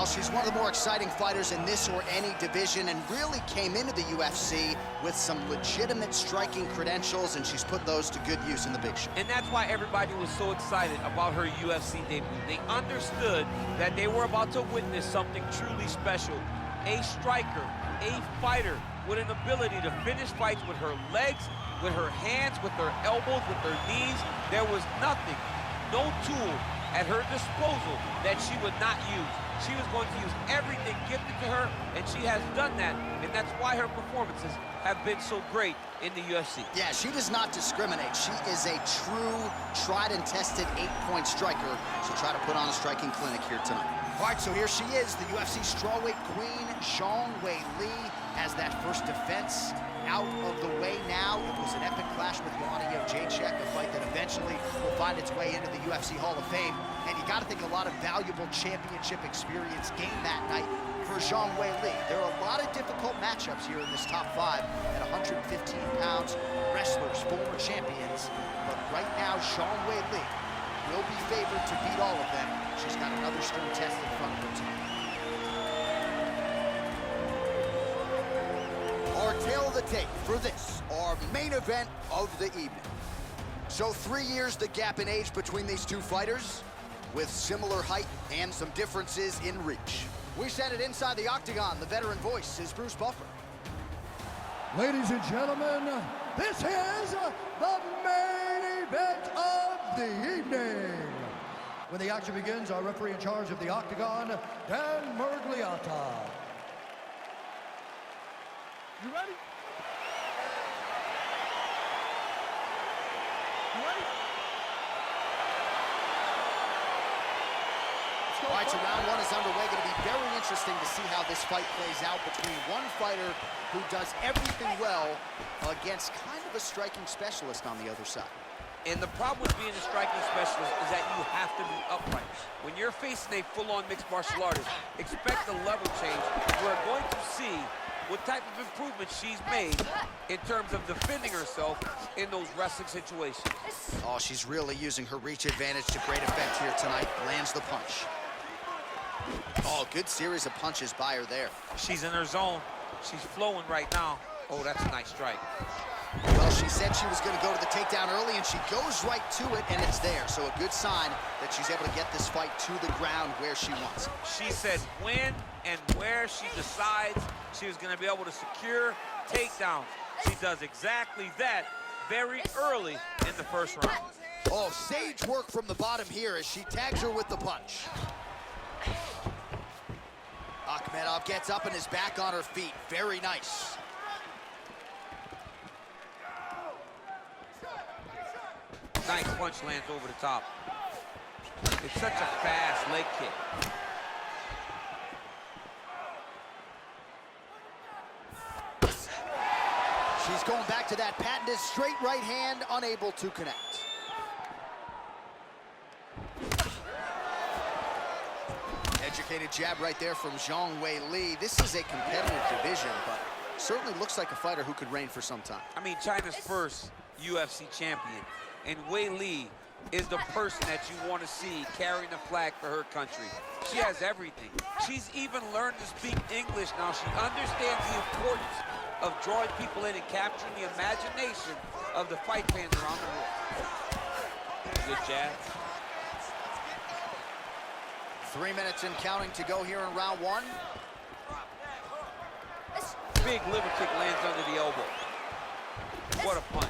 Well, she's one of the more exciting fighters in this or any division and really came into the UFC with some legitimate striking credentials, and she's put those to good use in the big show. And that's why everybody was so excited about her UFC debut. They understood that they were about to witness something truly special. A striker, a fighter with an ability to finish fights with her legs, with her hands, with her elbows, with her knees. There was nothing, no tool at her disposal that she would not use. She was going to use everything gifted to her, and she has done that, and that's why her performances have been so great in the UFC. Yeah, she does not discriminate. She is a true, tried and tested 8-point striker. She'll try to put on a striking clinic here tonight. All right, so here she is, the UFC strawweight queen, Zhang Weili, has that first defense out of the way now. It was an epic clash with Joanna Jędrzejczyk, a fight that eventually will find its way into the UFC Hall of Fame. And you got to think a lot of valuable championship experience gained that night for Zhang Weili. There are a lot of difficult matchups here in this top 5 at 115 pounds, wrestlers, former champions. But right now, Zhang Weili will be favored to beat all of them. She's got another stern test in front of her tonight. Our tail of the tape for this, our main event of the evening. So 3 years the gap in age between these two fighters, with similar height and some differences in reach. We send it inside the octagon. The veteran voice is Bruce Buffer. Ladies and gentlemen, this is the main event of the evening. When the action begins, our referee in charge of the octagon, Dan Mergliata. You ready? You ready? All right, so round 1 is underway. Going to be very interesting to see how this fight plays out between one fighter who does everything well against kind of a striking specialist on the other side. And the problem with being a striking specialist is that you have to be upright. When you're facing a full-on mixed martial artist, expect a level change. We're going to see what type of improvement she's made in terms of defending herself in those wrestling situations. Oh, she's really using her reach advantage to great effect here tonight. Lands the punch. Oh, good series of punches by her there. She's in her zone. She's flowing right now. Oh, that's a nice strike. Well, she said she was going to go to the takedown early, and she goes right to it, and it's there. So a good sign that she's able to get this fight to the ground where she wants it. She said when and where she decides she was going to be able to secure takedowns. She does exactly that very early in the first round. Oh, sage work from the bottom here as she tags her with the punch. Akhmedov gets up and is back on her feet. Very nice. Nice punch lands over the top. It's such a fast leg kick. She's going back to that patented straight right hand, unable to connect. Educated jab right there from Zhang Weili. This is a competitive division, but certainly looks like a fighter who could reign for some time. I mean, China's first UFC champion, and Weili is the person that you want to see carrying the flag for her country. She has everything. She's even learned to speak English now. She understands the importance of drawing people in and capturing the imagination of the fight fans around the world. Good jab. 3 minutes and counting to go here in round 1. Big liver kick lands under the elbow. What a punch.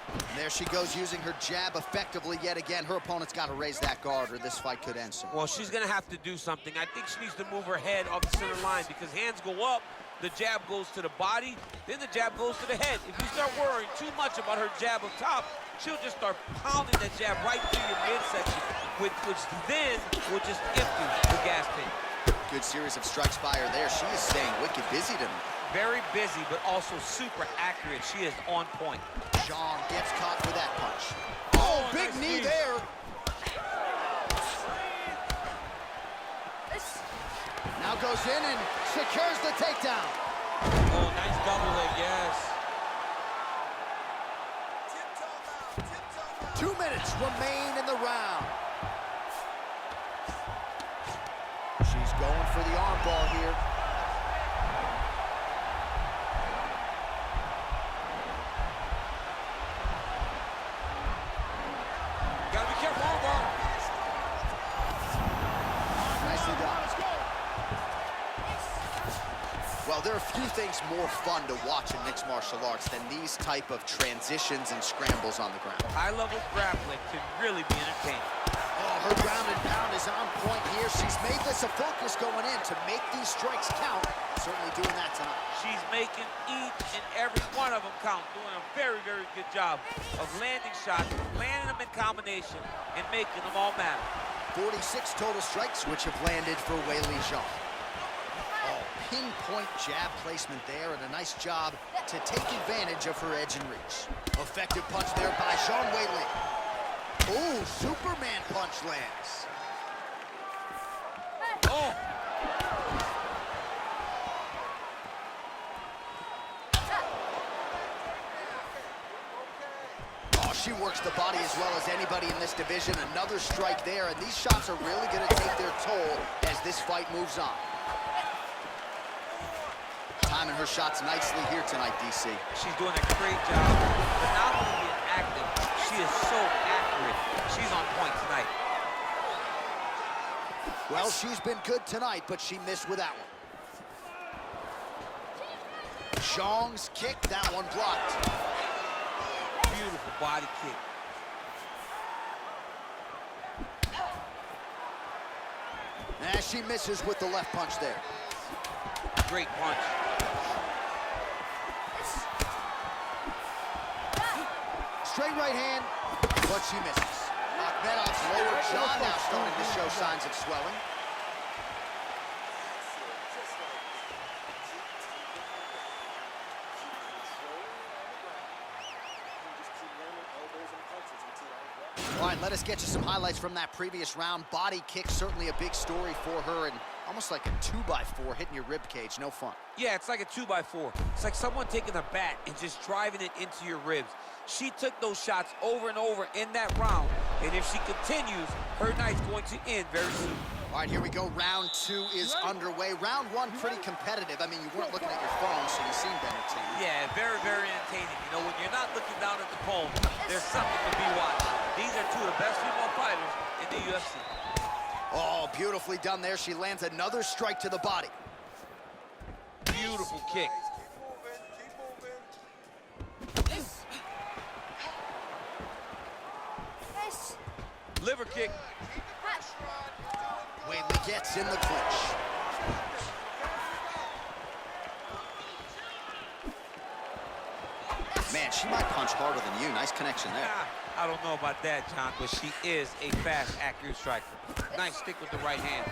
And there she goes, using her jab effectively yet again. Her opponent's got to raise that guard or this fight could end soon. Well, she's going to have to do something. I think she needs to move her head off the center line because hands go up, the jab goes to the body, then the jab goes to the head. If you start worrying too much about her jab up top, she'll just start pounding that jab right through your midsection, which then will just empty the gas tank. Good series of strikes by her there. She is staying wicked busy tonight. Very busy, but also super accurate. She is on point. Zhang gets caught with that punch. Oh, big nice knee knee there. Now goes in and secures the takedown. Oh, nice double leg, yes. 2 minutes remain in the round. for the arm bar here. Gotta be careful, arm bar. Nicely done. Well, there are few things more fun to watch in mixed martial arts than these type of transitions and scrambles on the ground. High-level grappling can really be entertaining. Oh, her ground and pound is on point here. She's made this a focus going in to make these strikes count. Certainly doing that tonight. She's making each and every one of them count, doing a very, very good job of landing shots, landing them in combination, and making them all matter. 46 total strikes, which have landed for Weili Zhang. Oh, pinpoint jab placement there, and a nice job to take advantage of her edge and reach. Effective punch there by Zhang Weili. Ooh, Superman punch lands. Oh! Oh, she works the body as well as anybody in this division. Another strike there, and these shots are really going to take their toll as this fight moves on. Timing her shots nicely here tonight, DC. She's doing a great job, but not only being active, she is so accurate. She's on point tonight. Well, she's been good tonight, but she missed with that one. Zhang's kick, that one blocked. Beautiful body kick. And she misses with the left punch there. Great punch. Straight right hand, but she misses. Akhmedov's lower jaw now starting to show signs of swelling. All right, let us get you some highlights from that previous round. Body kick, certainly a big story for her, and almost like a 2x4 hitting your rib cage. No fun. Yeah, it's like a 2x4. It's like someone taking a bat and just driving it into your ribs. She took those shots over and over in that round, and if she continues, her night's going to end very soon. All right, here we go. Round two is underway. Round one, pretty competitive. I mean, you weren't looking at your phone, so you seemed entertained. Yeah, very, very entertaining. You know, when you're not looking down at the phone, there's something to be watching. These are two of the best female fighters in the UFC. Oh, beautifully done there. She lands another strike to the body. Beautiful kick. Liver kick. Weili gets in the clinch. Man, she might punch harder than you. Nice connection there. I don't know about that, John, but she is a fast, accurate striker. Nice stick with the right hand.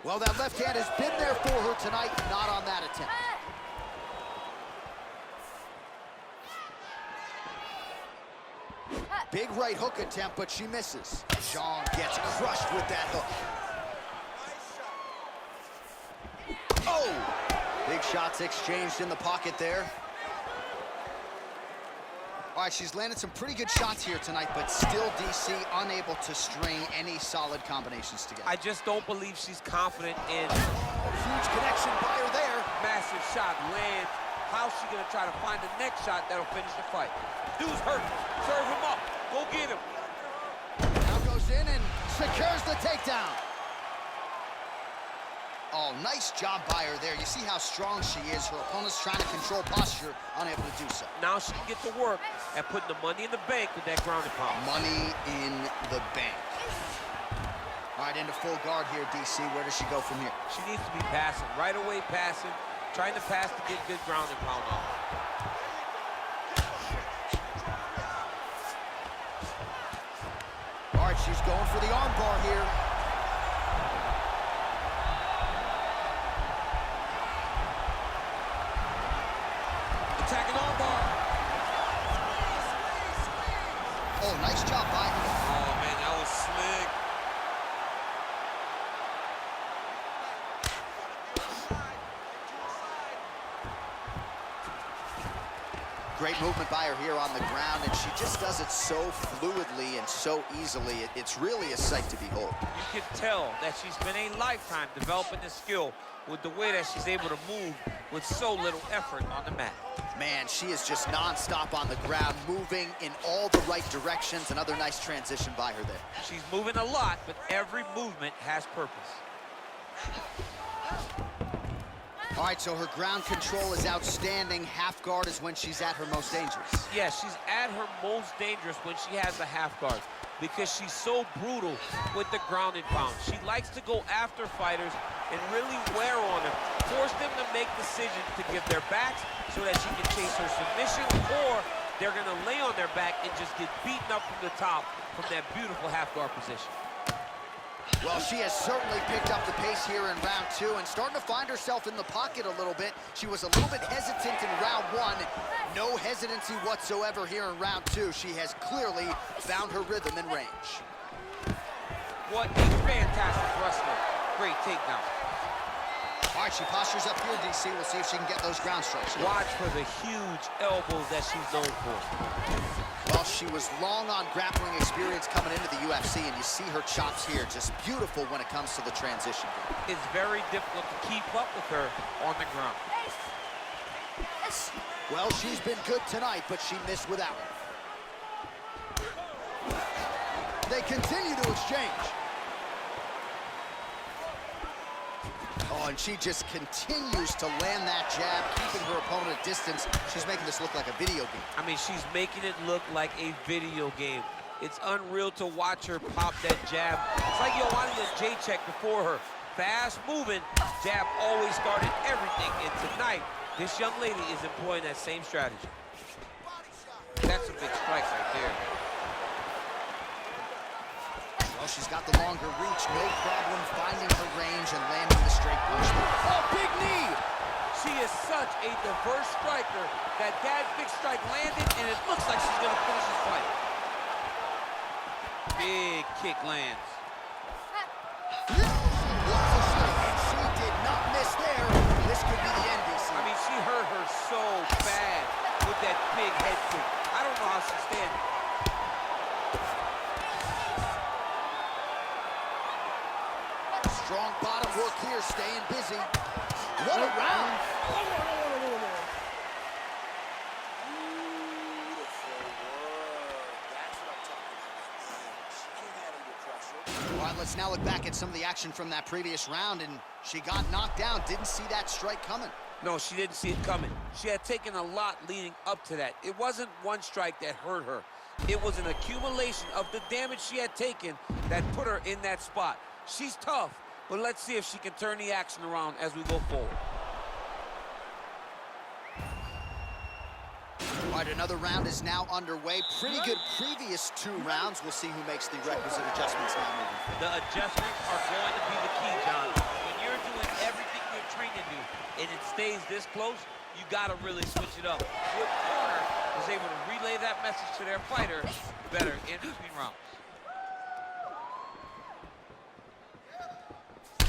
Well, that left hand has been there for her tonight, not on that attempt. Big right hook attempt, but she misses. Zhang gets crushed with that hook. Oh! Big shots exchanged in the pocket there. All right, she's landed some pretty good shots here tonight, but still, DC, unable to string any solid combinations together. I just don't believe she's confident in... Huge connection by her there. Massive shot lands. How's she gonna try to find the next shot that'll finish the fight? Dude's hurt. Serve him up. Go get him. Now goes in and secures the takedown. Oh, nice job by her there. You see how strong she is. Her opponent's trying to control posture, unable to do so. Now she can get to work and put the money in the bank with that ground and pound. Money in the bank. All right, into full guard here, DC. Where does she go from here? She needs to be passing. Right away passing. Trying to pass to get good ground and pound on. All right, she's going for the arm bar here. Attacking arm bar. Oh, nice job by her. Oh, man, that was slick. Great movement by her here on the ground, and she just does it so fluidly and so easily. It's really a sight to behold. You can tell that she's been a lifetime developing this skill with the way that she's able to move with so little effort on the mat. Man, she is just nonstop on the ground, moving in all the right directions. Another nice transition by her there. She's moving a lot, but every movement has purpose. All right, so her ground control is outstanding. Half guard is when she's at her most dangerous. Yeah, she's at her most dangerous when she has a half guard because she's so brutal with the ground and pound. She likes to go after fighters and really wear on them, force them to make decisions to give their backs so that she can chase her submission, or they're gonna lay on their back and just get beaten up from the top from that beautiful half guard position. Well, she has certainly picked up the pace here in round 2 and starting to find herself in the pocket a little bit. She was a little bit hesitant in round 1. No hesitancy whatsoever here in round 2. She has clearly found her rhythm and range. What a fantastic wrestler. Great takedown. All right, she postures up here, DC. We'll see if she can get those ground strikes. Watch for the huge elbows that she's known for. Well, she was long on grappling experience coming into the UFC, and you see her chops here, just beautiful when it comes to the transition. It's very difficult to keep up with her on the ground. Well, she's been good tonight, but she missed with that one. They continue to exchange. Oh, and she just continues to land that jab, keeping her opponent at distance. She's making this look like a video game. I mean, she's making it look like a video game. It's unreal to watch her pop that jab. It's like Joanna's J-check before her. Fast moving, jab always started everything. And tonight, this young lady is employing that same strategy. That's a big strike right there. Well, she's got the longer reach, no problem finding her range and landing the straight push. Oh, big knee! She is such a diverse striker that big strike landed, and it looks like she's gonna finish this fight. Big kick lands. And she did not miss there. This could be the end, DC. I mean, she hurt her so bad with that big head kick. I don't know how she's standing. Strong bottom work here, staying busy. What a round! All right, let's now look back at some of the action from that previous round, and she got knocked down. Didn't see that strike coming. No, she didn't see it coming. She had taken a lot leading up to that. It wasn't one strike that hurt her. It was an accumulation of the damage she had taken that put her in that spot. She's tough, but let's see if she can turn the action around as we go forward. All right, another round is now underway. Pretty good previous 2 rounds. We'll see who makes the requisite adjustments now moving forward. The adjustments are going to be the key, John. When you're doing everything you're trained to do and it stays this close, you got to really switch it up. Good corner was able to relay that message to their fighter better in between rounds.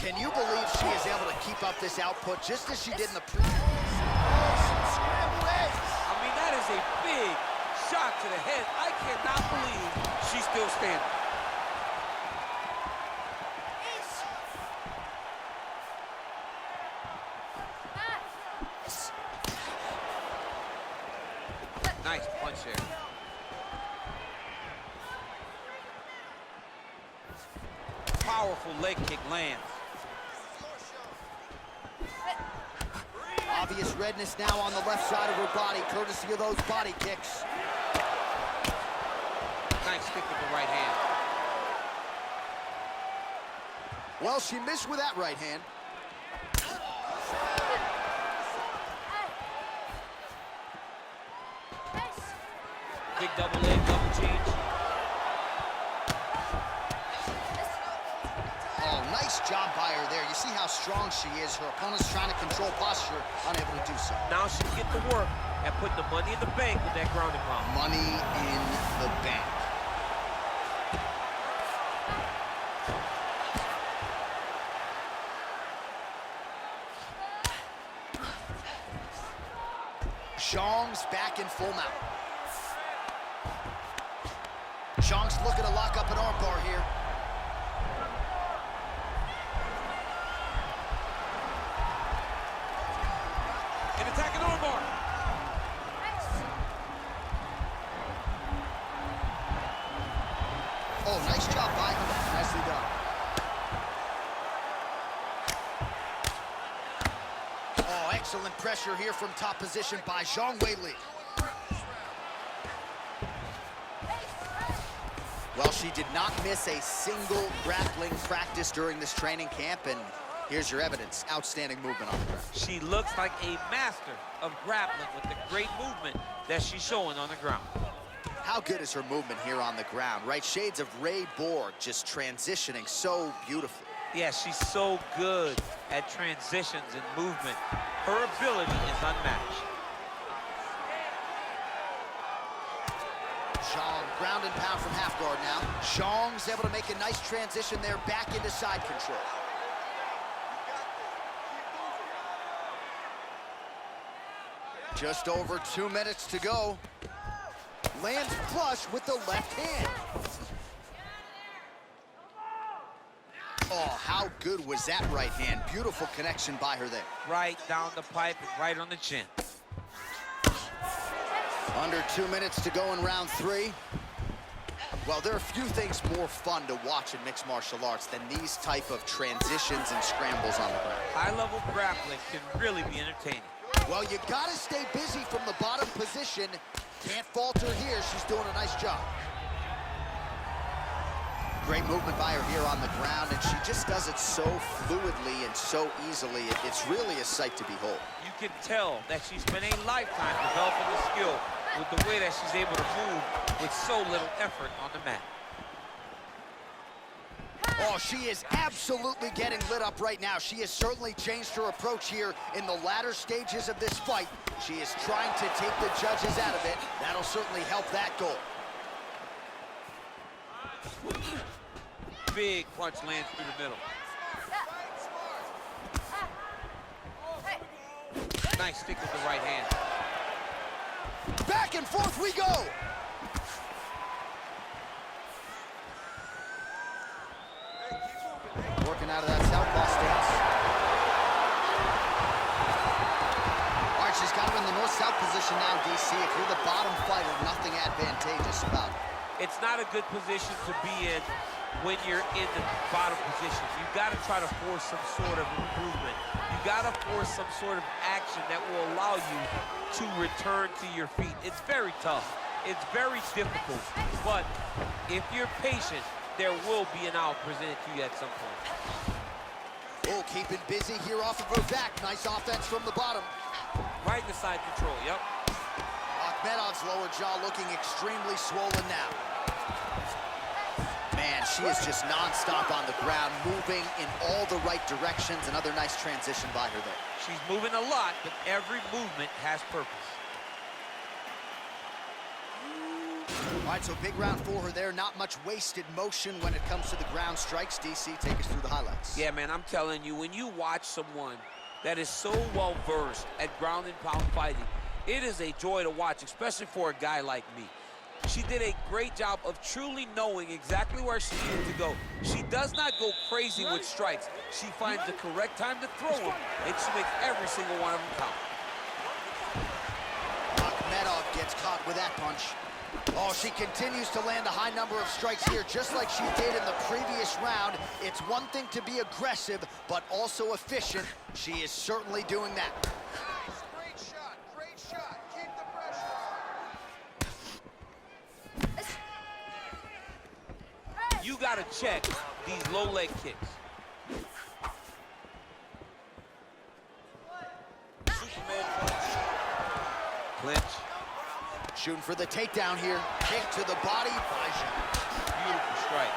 Can you believe she is able to keep up this output just as she did in the previous? Some scrambled eggs. I mean, that is a big shot to the head. I cannot believe she's still standing. Nice punch there. Powerful leg kick lands. Obvious redness now on the left side of her body, courtesy of those body kicks. Nice kick with the right hand. Well, she missed with that right hand. Big double leg, double change. Oh, nice job by her there. You see how strong she is. Her opponent's trying to control posture, unable to do so. Now she can get to work and put the money in the bank with that ground and pound. Money in the bank. Zhang's back in full mount. Zhang's looking to lock up an armbar here. An attacking armbar. Oh, nice job by him. Nicely done. Oh, excellent pressure here from top position by Zhang Weili. Well, she did not miss a single grappling practice during this training camp, and here's your evidence. Outstanding movement on the ground. She looks like a master of grappling with the great movement that she's showing on the ground. How good is her movement here on the ground, right? Shades of Ray Borg, just transitioning so beautifully. Yeah, she's so good at transitions and movement. Her ability is unmatched. Zhang, ground and pound from half guard now. Zhang's able to make a nice transition there back into side control. Just over 2 minutes to go. Lands flush with the left hand. Oh, how good was that right hand? Beautiful connection by her there. Right down the pipe and right on the chin. Under 2 minutes to go in round 3. Well, there are few things more fun to watch in mixed martial arts than these type of transitions and scrambles on the ground. High-level grappling can really be entertaining. Well, you gotta stay busy from the bottom position. Can't falter here. She's doing a nice job. Great movement by her here on the ground, and she just does it so fluidly and so easily. It's really a sight to behold. You can tell that she spent a lifetime developing the skill with the way that she's able to move with so little effort on the mat. Oh, she is absolutely getting lit up right now. She has certainly changed her approach here in the latter stages of this fight. She is trying to take the judges out of it. That'll certainly help that goal. Big punch lands through the middle. Nice stick with the right hand. Back and forth we go. Working out of that southpaw stance. All right, she's got him in the north-south position now, DC. If you're the bottom fighter, nothing advantageous about it. It's not a good position to be in when you're in the bottom position. You've got to try to force some sort of improvement. You got to force some sort of action that will allow you to return to your feet. It's very tough. It's very difficult. But if you're patient, there will be an out presented to you at some point. Oh, keeping busy here off of her back. Nice offense from the bottom. Right in the side control, yep. Akhmedov's lower jaw looking extremely swollen now. Man, she is just non-stop on the ground, moving in all the right directions. Another nice transition by her there. She's moving a lot, but every movement has purpose. All right, so big round for her there. Not much wasted motion when it comes to the ground strikes. DC, take us through the highlights. Yeah, man, I'm telling you, when you watch someone that is so well-versed at ground and pound fighting, it is a joy to watch, especially for a guy like me. She did a great job of truly knowing exactly where she needed to go. She does not go crazy with strikes. She finds the correct time to throw them, and she makes every single one of them count. Akhmedov gets caught with that punch. Oh, she continues to land a high number of strikes here, just like she did in the previous round. It's one thing to be aggressive, but also efficient. She is certainly doing that. Great shot, great shot. Keep the pressure on. You got to check these low leg kicks. Superman punch. Clinch. Shooting for the takedown here. Kick to the body by Zhang. Beautiful strike.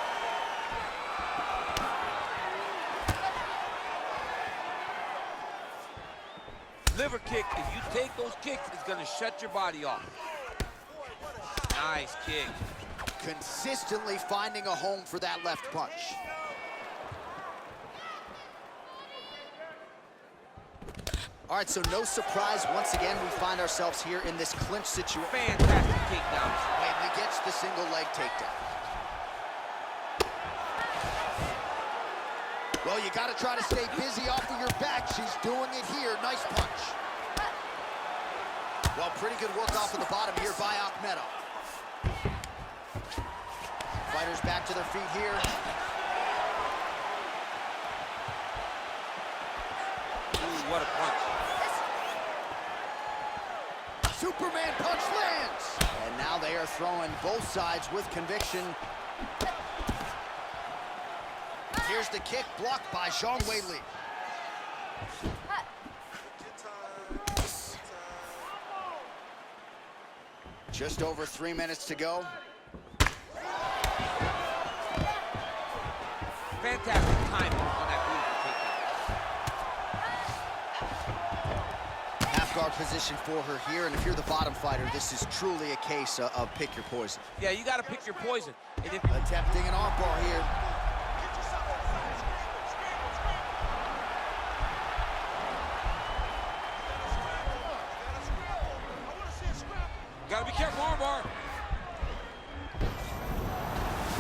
Liver kick, if you take those kicks, it's gonna shut your body off. Nice kick. Consistently finding a home for that left punch. All right, so no surprise. Once again, we find ourselves here in this clinch situation. Fantastic takedown. Weili gets the single leg takedown. Well, you got to try to stay busy off of your back. She's doing it here. Nice punch. Well, pretty good work off of the bottom here by Akhmedov. Fighters back to their feet here. Ooh, what a punch. Superman punch lands. And now they are throwing both sides with conviction. Here's the kick blocked by Zhang Weili. Just over 3 minutes to go. Fantastic timing on that beautiful takedown. Half guard position for her here, and if you're the bottom fighter, this is truly a case of pick your poison. Yeah, you got to pick your poison. And if Attempting an armbar here. Gotta be careful, armbar.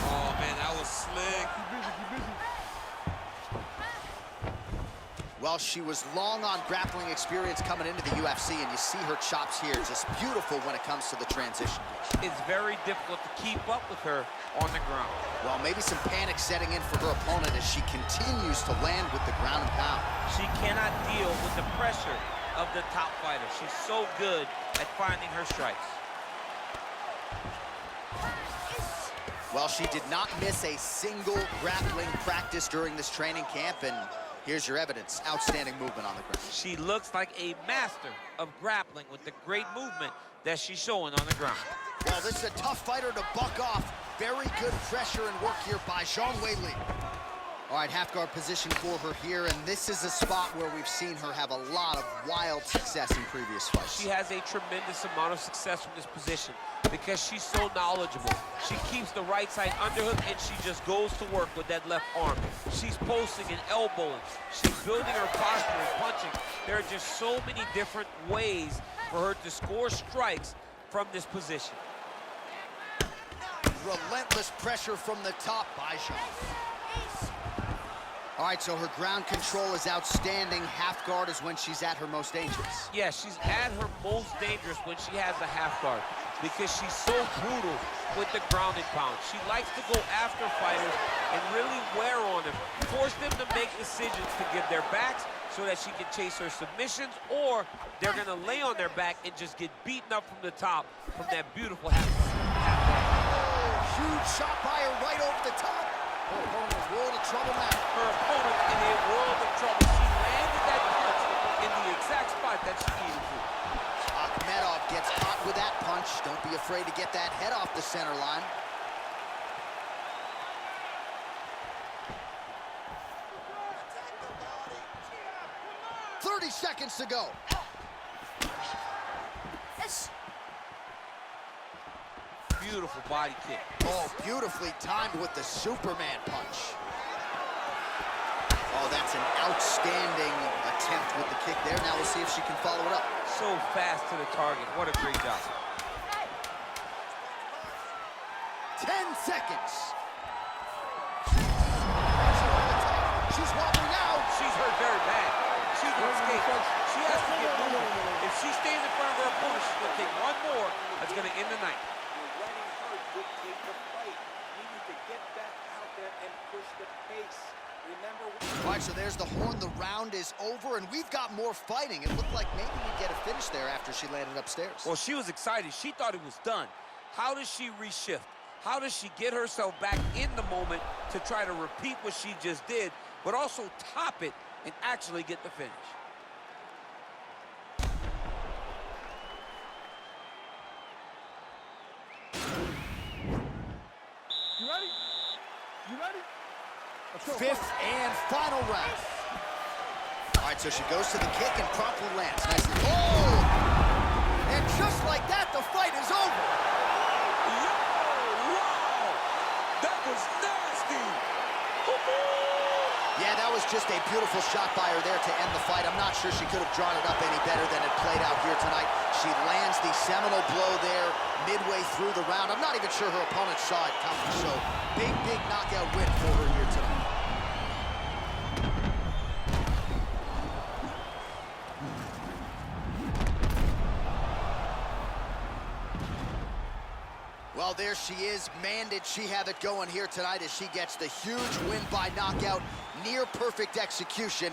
Oh, man, that was slick. Well, she was long on grappling experience coming into the UFC, and you see her chops here. Just beautiful when it comes to the transition. It's very difficult to keep up with her on the ground. Well, maybe some panic setting in for her opponent as she continues to land with the ground and pound. She cannot deal with the pressure of the top fighter. She's so good at finding her strikes. Well, she did not miss a single grappling practice during this training camp, and here's your evidence. Outstanding movement on the ground. She looks like a master of grappling with the great movement that she's showing on the ground. Well, this is a tough fighter to buck off. Very good pressure and work here by Zhang Weili. All right, half guard position for her here, and this is a spot where we've seen her have a lot of wild success in previous fights. She has a tremendous amount of success from this position because she's so knowledgeable. She keeps the right side underhook, and she just goes to work with that left arm. She's posting and elbowing. She's building her posture and punching. There are just so many different ways for her to score strikes from this position. Relentless pressure from the top by Zhang. All right, so her ground control is outstanding. Half guard is when she's at her most dangerous. Yeah, she's at her most dangerous when she has a half guard because she's so brutal with the ground and pound. She likes to go after fighters and really wear on them, force them to make decisions to give their backs so that she can chase her submissions, or they're gonna lay on their back and just get beaten up from the top from that beautiful half guard. Huge shot by her right over the top. Her opponent is world of trouble now. Her opponent in a world of trouble. She landed that punch in the exact spot that she needed to. Akhmedov gets caught with that punch. Don't be afraid to get that head off the center line. Seconds to go. Beautiful body kick. Oh, beautifully timed with the Superman punch. Oh, that's an outstanding attempt with the kick there. Now we'll see if she can follow it up. So fast to the target. What a great job. 10 seconds. She's wobbling out. She's hurt very bad. She can escape. She has to get moving. If she stays in front of her opponent, she's going to take one more. That's going to end the night. Letting her dictate the fight. We need to get back out there and push the pace. Remember. All right, so there's the horn. The round is over, and we've got more fighting. It looked like maybe we'd get a finish there after she landed upstairs. Well, she was excited. She thought it was done. How does she reshift? How does she get herself back in the moment to try to repeat what she just did, but also top it and actually get the finish? You ready? You ready? Let's go. Fifth and final round. All right, so she goes to the kick and promptly lands. Nicely. Oh! And just like that, the fight is over. Wow! That was nasty! Yeah, that was just a beautiful shot by her there to end the fight. I'm not sure she could have drawn it up any better than it played out here tonight. She lands the seminal blow there midway through the round. I'm not even sure her opponent saw it coming. So big knockout win for her here tonight. Well, there she is. Man, did she have it going here tonight as she gets the huge win by knockout. Near perfect execution.